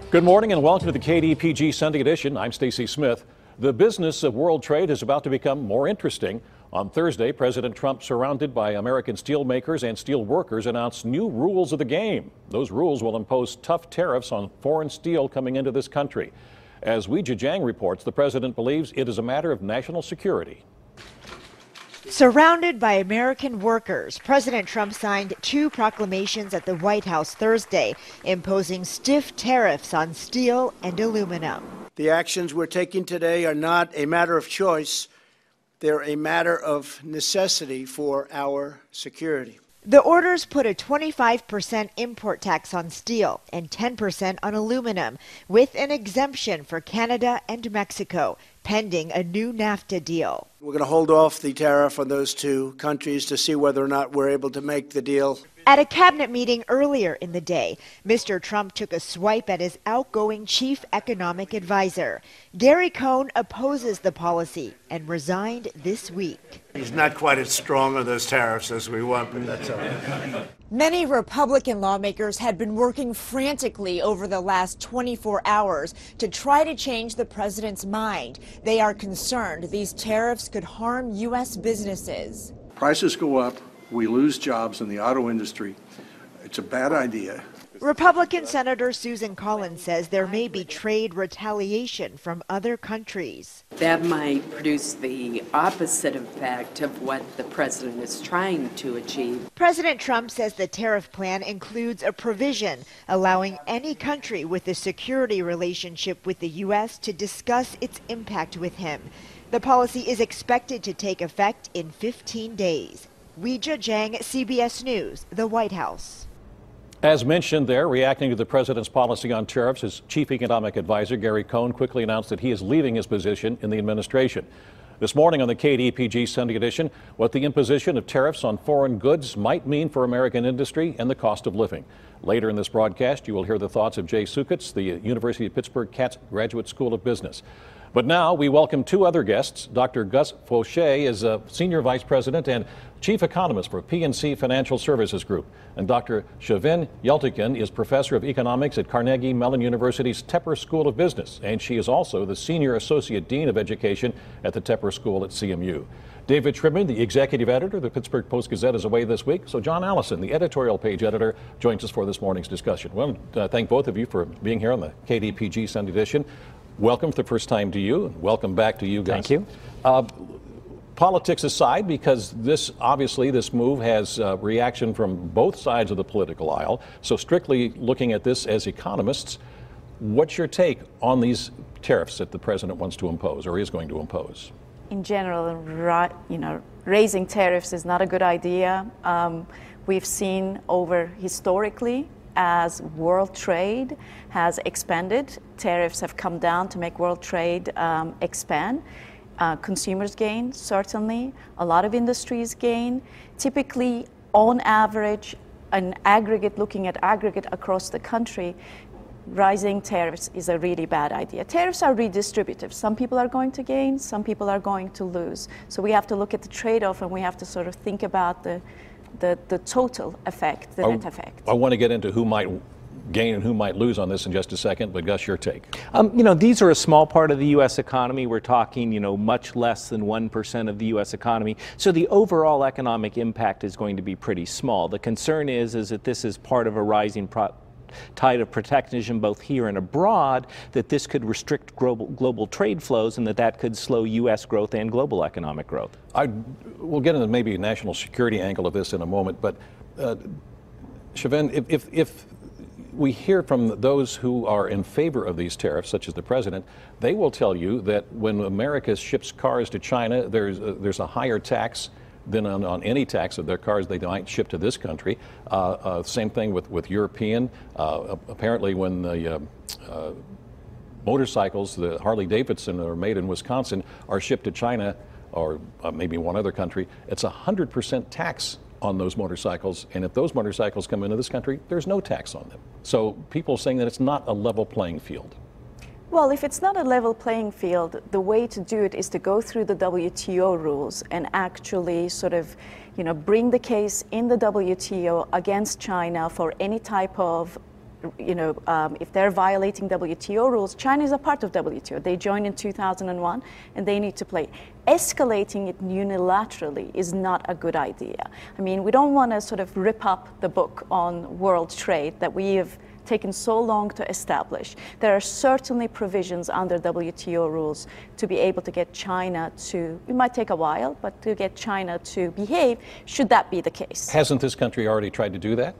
Good morning and welcome to the KDPG Sunday edition. I'm Stacy Smith. The business of world trade is about to become more interesting. On Thursday, President Trump, surrounded by American steelmakers and steel workers, announced new rules of the game. Those rules will impose tough tariffs on foreign steel coming into this country. As Weijia Jiang reports, the president believes it is a matter of national security. Surrounded by American workers, President Trump signed two proclamations at the White House Thursday, imposing stiff tariffs on steel and aluminum. The actions we're taking today are not a matter of choice. They're a matter of necessity for our security. The orders put a 25% import tax on steel and 10% on aluminum, with an exemption for Canada and Mexico, pending a new NAFTA deal. We're going to hold off the tariff on those two countries to see whether or not we're able to make the deal. At a cabinet meeting earlier in the day, Mr. Trump took a swipe at his outgoing chief economic advisor. Gary Cohn opposes the policy and resigned this week. He's not quite as strong on those tariffs as we want, but that's all right. Many Republican lawmakers had been working frantically over the last 24 hours to try to change the president's mind. They are concerned these tariffs could harm U.S. businesses. Prices go up, we lose jobs in the auto industry. It's a bad idea. Republican Senator Susan Collins says there may be trade retaliation from other countries. That might produce the opposite effect of what the president is trying to achieve. President Trump says the tariff plan includes a provision allowing any country with a security relationship with the U.S. to discuss its impact with him. The policy is expected to take effect in 15 days. Weijia Jiang, CBS News, the White House. As mentioned there, reacting to the president's policy on tariffs, his chief economic advisor, Gary Cohn, quickly announced that he is leaving his position in the administration. This morning on the KDPG Sunday edition, what the imposition of tariffs on foreign goods might mean for American industry and the cost of living. Later in this broadcast, you will hear the thoughts of Jay Sukitz, the University of Pittsburgh Katz Graduate School of Business. But now we welcome two other guests. Dr. Gus Faucher is a Senior Vice President and Chief Economist for PNC Financial Services Group. And Dr. Xiaowen Yeltikin is Professor of Economics at Carnegie Mellon University's Tepper School of Business. And she is also the Senior Associate Dean of Education at the Tepper School at CMU. David Trimman, the Executive Editor of the Pittsburgh Post-Gazette, is away this week. So John Allison, the Editorial Page Editor, joins us for this morning's discussion. Well, thank both of you for being here on the KDPG Sunday edition. Welcome for the first time to you, and welcome back to you guys. Thank you. Politics aside, because this move has reaction from both sides of the political aisle. So strictly looking at this as economists, what's your take on these tariffs that the president wants to impose or is going to impose? In general, raising tariffs is not a good idea. We've seen historically, as world trade has expanded, tariffs have come down to make world trade expand. Consumers gain, certainly. A lot of industries gain. Typically, on average, looking at aggregate across the country, rising tariffs is a really bad idea. Tariffs are redistributive. Some people are going to gain, some people are going to lose. So we have to look at the trade-off, and we have to sort of think about the total effect, the net effect. I want to get into who might gain and who might lose on this in just a second, but Gus, your take. These are a small part of the U.S. economy. We're talking, much less than 1% of the U.S. economy. So the overall economic impact is going to be pretty small. The concern is that this is part of a rising tide of protectionism both here and abroad, that this could restrict global trade flows and that could slow U.S. growth and global economic growth. We'll get into maybe a national security angle of this in a moment, but Xiaowen, if we hear from those who are in favor of these tariffs, such as the president, they will tell you that when America ships cars to China, there's a higher tax than on any tax of their cars they might ship to this country. Same thing with European. Apparently when the motorcycles, the Harley Davidson that are made in Wisconsin, are shipped to China or maybe one other country, it's 100% tax on those motorcycles, and if those motorcycles come into this country, there's no tax on them. So people are saying that it's not a level playing field. Well, if it's not a level playing field, the way to do it is to go through the WTO rules and actually sort of, bring the case in the WTO against China for any type of if they're violating WTO rules, China is a part of WTO. They joined in 2001, and they need to play. Escalating it unilaterally is not a good idea. I mean, we don't want to sort of rip up the book on world trade that we have taken so long to establish. There are certainly provisions under WTO rules to be able to get China to, it might take a while, but to get China to behave, should that be the case. Hasn't this country already tried to do that?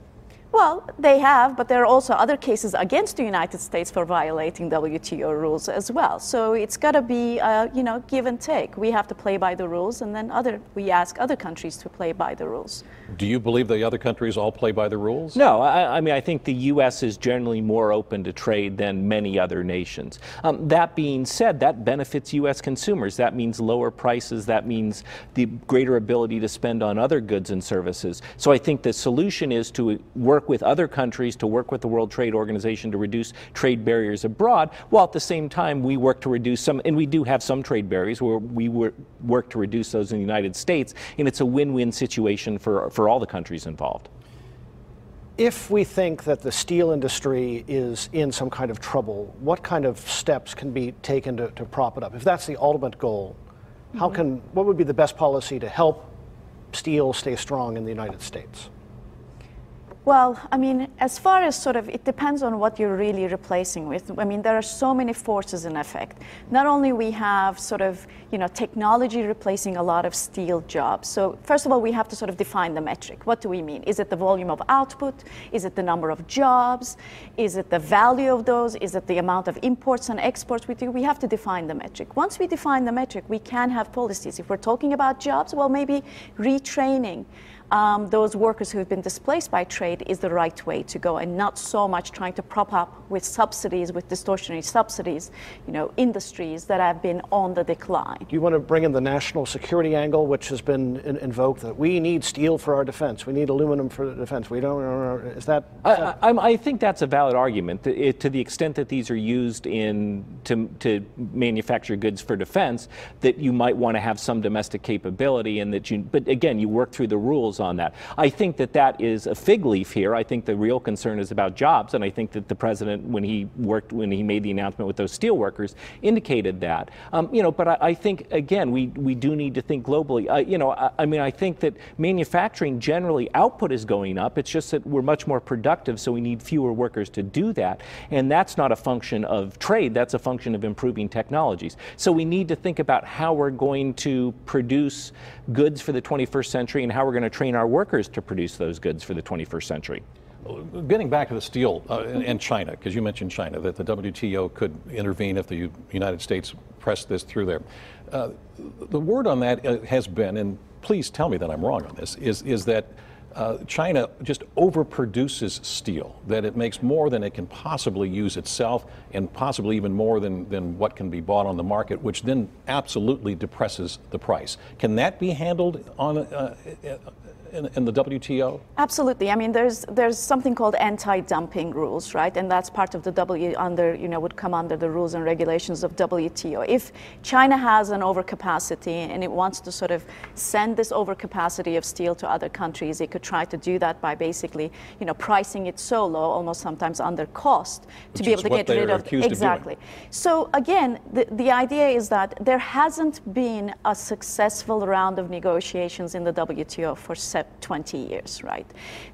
Well, they have, but there are also other cases against the United States for violating WTO rules as well. So it's got to be, give and take. We have to play by the rules, and then we ask other countries to play by the rules. Do you believe the other countries all play by the rules? No, I mean, I think the U.S. is generally more open to trade than many other nations. That being said, that benefits U.S. consumers. That means lower prices. That means the greater ability to spend on other goods and services. So I think the solution is to work with other countries, to work with the World Trade Organization to reduce trade barriers abroad, while at the same time we work to reduce some, and we do have some trade barriers where we work to reduce those in the United States, and it's a win-win situation for all the countries involved. If we think that the steel industry is in some kind of trouble, what kind of steps can be taken to prop it up? If that's the ultimate goal, what would be the best policy to help steel stay strong in the United States? Well, I mean, as far as it depends on what you're really replacing with. I mean, there are so many forces in effect. Not only we have technology replacing a lot of steel jobs. So first of all, we have to define the metric. What do we mean? Is it the volume of output? Is it the number of jobs? Is it the value of those? Is it the amount of imports and exports we do? We have to define the metric. Once we define the metric, we can have policies. If we're talking about jobs, well, maybe retraining those workers who have been displaced by trade is the right way to go, and not so much trying to prop up with subsidies, with distortionary subsidies, industries that have been on the decline. Do you want to bring in the national security angle, which has been invoked, that we need steel for our defense, we need aluminum for the defense? We don't. Is that? I think that's a valid argument. To the extent that these are used to manufacture goods for defense, that you might want to have some domestic capability, and but again, you work through the rules on that. I think that is a fig leaf here. I think the real concern is about jobs, and I think that the president, when he made the announcement with those steel workers, indicated that. But I think again, we do need to think globally. I think that manufacturing generally output is going up. It's just that we're much more productive, so we need fewer workers to do that, and that's not a function of trade. That's a function of improving technologies. So we need to think about how we're going to produce goods for the 21st century and how we're going to train our workers to produce those goods for the 21st century. Getting back to the steel and China, because you mentioned China, that the WTO could intervene if the United States pressed this through there. The word on that has been, and please tell me that I'm wrong on this, is that China just overproduces steel, that it makes more than it can possibly use itself, and possibly even more than what can be bought on the market, which then absolutely depresses the price. Can that be handled on in the WTO? Absolutely. I mean, there's something called anti-dumping rules, right? And that's part of the would come under the rules and regulations of WTO. If China has an overcapacity and it wants to send this overcapacity of steel to other countries, it could try to do that by basically, pricing it so low, almost sometimes under cost, to be able to get rid of. Exactly. So again, the idea is that there hasn't been a successful round of negotiations in the WTO for 20 years, right?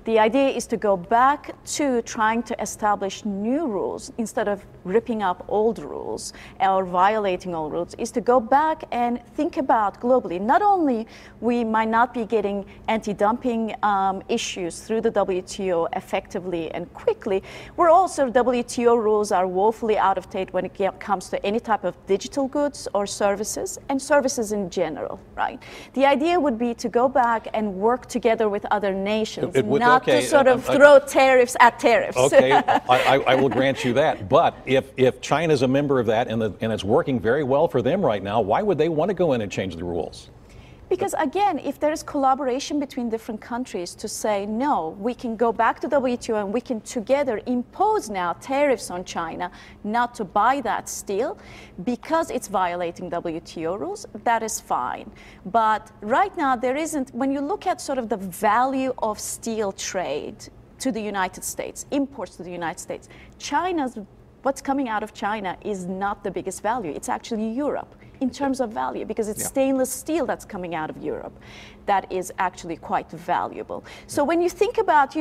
The idea is to go back to trying to establish new rules instead of ripping up old rules or violating old rules, is to go back and think about globally. Not only we might not be getting anti-dumping issues through the WTO effectively and quickly, we're also, WTO rules are woefully out of date when it comes to any type of digital goods or services, and services in general, right? The idea would be to go back and work together with other nations, not to throw tariffs at tariffs. Okay, I will grant you that. But if China's a member of that and it's working very well for them right now, why would they want to go in and change the rules? Because again, if there is collaboration between different countries to say, no, we can go back to WTO and we can together impose now tariffs on China not to buy that steel because it's violating WTO rules, that is fine. But right now there isn't, when you look at the value of steel trade to the United States, imports to the United States. What's coming out of China is not the biggest value. It's actually Europe in terms of value, because it's stainless steel that's coming out of Europe that is actually quite valuable. So when you think about,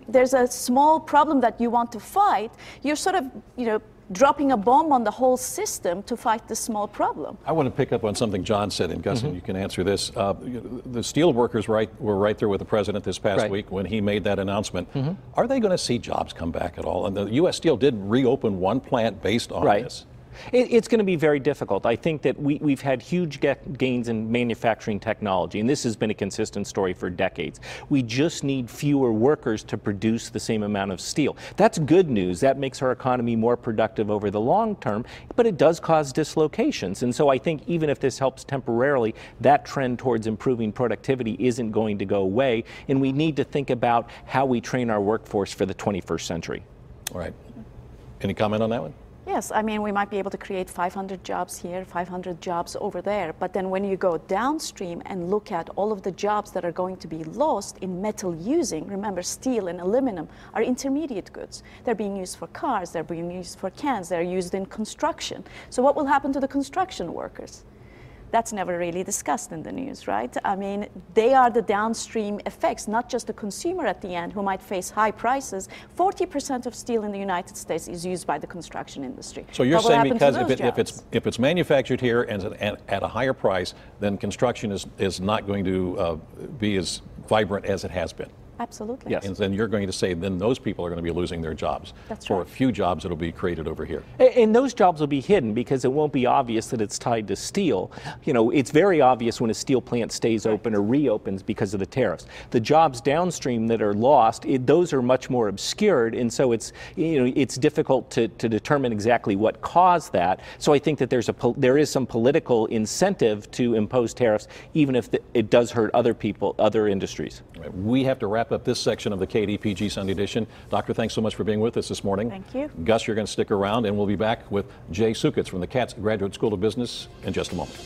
there's a small problem that you want to fight, you're sort of, dropping a bomb on the whole system to fight this small problem. I want to pick up on something John said, and Gus, you can answer this. The steel workers were right there with the president this past week when he made that announcement. Are they going to see jobs come back at all? And the U.S. Steel did reopen one plant based on this. It's going to be very difficult. I think that we've had huge gains in manufacturing technology, and this has been a consistent story for decades. We just need fewer workers to produce the same amount of steel. That's good news. That makes our economy more productive over the long term, but it does cause dislocations. And so I think even if this helps temporarily, that trend towards improving productivity isn't going to go away, and we need to think about how we train our workforce for the 21st century. All right. Any comment on that one? Yes, I mean, we might be able to create 500 jobs here, 500 jobs over there. But then when you go downstream and look at all of the jobs that are going to be lost in metal using, remember, steel and aluminum are intermediate goods. They're being used for cars, they're being used for cans, they're used in construction. So what will happen to the construction workers? That's never really discussed in the news, right? I mean, they are the downstream effects, not just the consumer at the end who might face high prices. 40% of steel in the United States is used by the construction industry. So you're saying because if it's manufactured here and at a higher price, then construction is not going to be as vibrant as it has been? Absolutely. Yes. And then you're going to say then those people are going to be losing their jobs. That's for right. a few jobs that will be created over here. And those jobs will be hidden because it won't be obvious that it's tied to steel. It's very obvious when a steel plant stays open or reopens because of the tariffs. The jobs downstream that are lost, those are much more obscured, and so it's difficult to determine exactly what caused that. So I think that there is some political incentive to impose tariffs, even if it does hurt other people, other industries. Right. We have to wrap up this section of the KDPG Sunday Edition. Doctor, thanks so much for being with us this morning. Thank you. Gus, you're going to stick around, and we'll be back with Jay Sukitz from the Katz Graduate School of Business in just a moment.